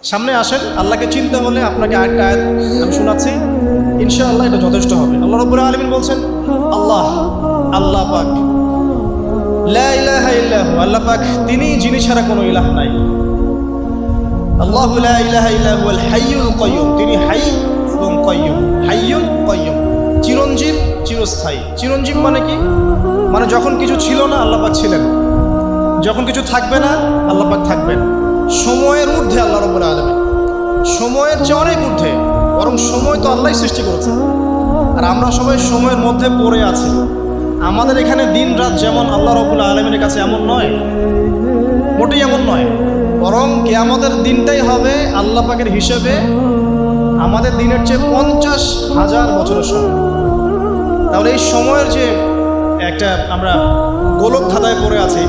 সামনে আসেন, আল্লাহকে চিনতে হলে আপনাকে আরেকটা আয়াত আমি শোনাচ্ছি, ইনশাআল্লাহ এটা যথেষ্ট হবে। আল্লাহ রাব্বুল আলামিন বলছেন, আল্লাহ পাক, লা ইলাহা ইল্লাহু, আল্লাহ পাক তিনি, যিনি ছাড়া কোনো ইলাহ নাই। আল্লাহু লা ইলাহা ইল্লাহু আল হাইয়ুল কাইয়ুম, তিনি হাই এবং কাইয়ুম। হাইয়ুন কাইয়ুম, চিরঞ্জীব, চিরস্থায়ী। চিরঞ্জীব মানে কি? মানে যখন কিছু ছিল না আল্লাহ পাক ছিলেন, যখন কিছু থাকবে না আল্লাহ পাক থাকবেন। সময়ের ঊর্ধ্বে আল্লাহ রাব্বুল আলামিন, সময়ের চেয়ে অনেক ঊর্ধ্বে, বরং সময় তো আল্লাহই সৃষ্টি করেছে, আর আমরা সবাই সময়ের মধ্যে পড়ে আছি। আমাদের এখানে দিন রাত যেমন আল্লাহ রাব্বুল আলামিনের কাছে এমন নয়, মোটেই এমন নয়, বরং কিয়ামতের দিনটাই হবে আল্লাহ পাকের হিসেবে আমাদের দিনের চেয়ে 50,000 বছরের সময়। তাহলে এই সময়ের যে একটা আমরা গোলক ধাঁধায় পড়ে আছি,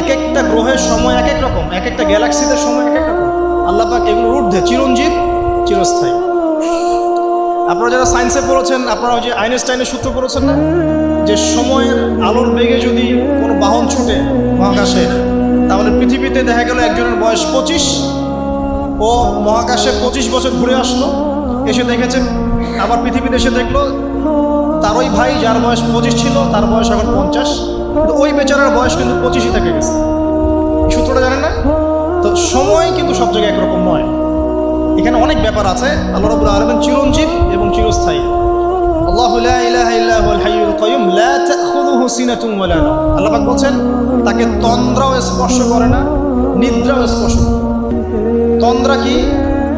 এক একটা গ্রহের সময় এক এক রকম, এক একটা গ্যালাক্সিতে সময় এক এক রকম। আল্লাহ পাক এগুলোর ঊর্ধ্বে, চিরঞ্জীব, চিরস্থায়ী। আপনারা যারা সায়েন্সে পড়েছেন, আপনারা ওই যে আইনস্টাইনের সূত্র পড়েছেন না, যে সময়ের আলোর বেগে যদি কোনো বাহন ছুটে মহাকাশে, তাহলে পৃথিবীতে দেখা গেল একজনের বয়স 25, ও মহাকাশে 25 বছর ঘুরে আসলো, এসে দেখেছে, আবার পৃথিবীতে এসে দেখলো তার ওই ভাই যার বয়স 25 ছিল তার বয়স এখন 50, কিন্তু ওই বেচারার বয়স কিন্তু 25ই থেকে গেছে। সূত্রটা জানেন না? তো সময় কিন্তু সব জায়গায় একরকম নয়, এখানে অনেক ব্যাপার আছে। আল্লাহ রাব্বুল আলামিন চিরঞ্জীব এবং চিরস্থায়ী। আল্লাহু লা ইলাহা ইল্লা হুয়াল হাইয়ুল কাইয়ুম লা তাখুযুহু সিনাতুন ওয়া লা নাওম। আল্লাহ পাক বলেন তাকে তন্দ্রাও স্পর্শ করে না, নিদ্রাও স্পর্শ করে না। তন্দ্রা কি?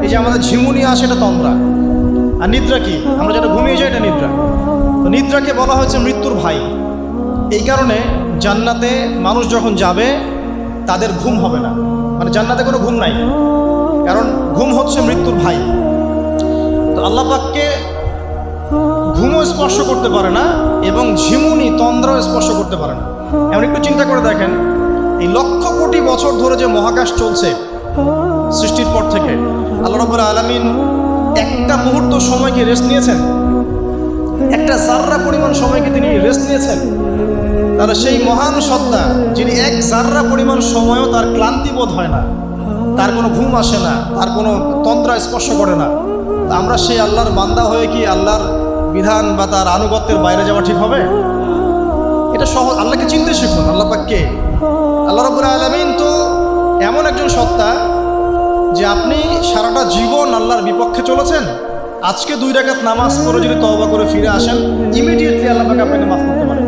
এই যে আমাদের ঝিমুনি আসে, এটা তন্দ্রা। আর নিদ্রা কি? আমরা যেটা ঘুমিয়ে যাই, এটা নিদ্রা। তো নিদ্রাকে বলা হয়েছে মৃত্যুর ভাই। এই কারণে জান্নাতে মানুষ যখন যাবে তাদের ঘুম হবে না, মানে জান্নাতে কোনো ঘুম নাই, কারণ ঘুম হচ্ছে মৃত্যুর ভাই। তো আল্লাহ পাককে ঘুমও স্পর্শ করতে পারে না এবং ঝিমুনি, তন্দ্রাও স্পর্শ করতে পারে না। এমন একটু চিন্তা করে দেখেন, এই লক্ষ কোটি বছর ধরে যে মহাকাশ চলছে সৃষ্টির পর থেকে, আল্লাহ রাব্বুল আলামিন একটা মুহূর্ত সময়কে রেস্ট নিয়েছেন? একটা জাররা পরিমাণ সময়কে তিনি রেস্ট নিয়েছেন? তারা সেই মহান সত্তা, যিনি এক জাররা পরিমাণ সময়ও তার ক্লান্তি বোধ হয় না, তার কোনো ঘুম আসে না, তার কোনো তন্দ্রা স্পর্শ করে না। আমরা সেই আল্লাহর বান্দা হয়ে কি আল্লাহর বিধান বা তার আনুগত্যের বাইরে যাওয়া ঠিক হবে? এটা সহজ। আল্লাহকে চিনতে শিখুন। আল্লাহ পাক কে? আল্লাহ রাব্বুল আলামিন তো এমন একজন সত্তা যে আপনি সারাটা জীবন আল্লাহর বিপক্ষে চলেছেন, আজকে 2 রাকাত নামাজ পড়ে যদি তওবা করে ফিরে আসেন, ইমিডিয়েটলি আল্লাহ পাক আপনাকে মাফ করতে পারেন।